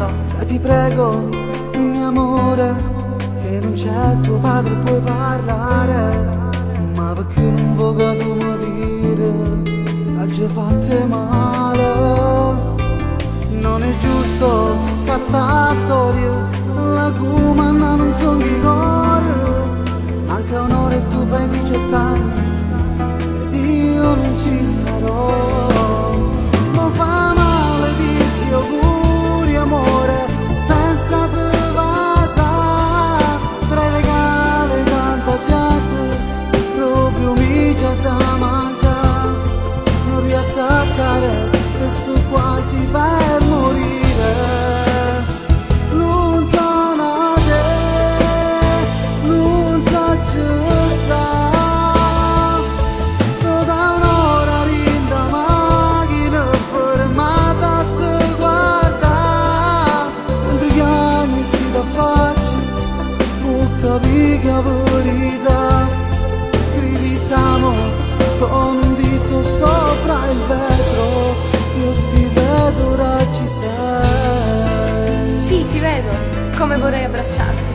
tutto. Ti prego, dimmi amore, che non c'è tuo padre, puoi parlare. Ma perché non vuoi tu morire? Ha già fatto male. Non è giusto che sta storia la cumanna non son di cuore. Manca un'ora e tu fai 18 anni ed io non ci sarò. Ma fa male dirti auguri amore senza te vasa. Tra i regali e tanta gente proprio mi c'è da mancare. Non riattaccare che sto quasi per morire. Lontana te, non so ci sta. Sto da un'ora in da macchina fermata a te guarda. Mentre gli anni si da faccia, non capisco la verità. Scrivitamo con un dito sopra il vetro. Io ti vedo, ora ci sei. Sì, ti vedo, come vorrei abbracciarti.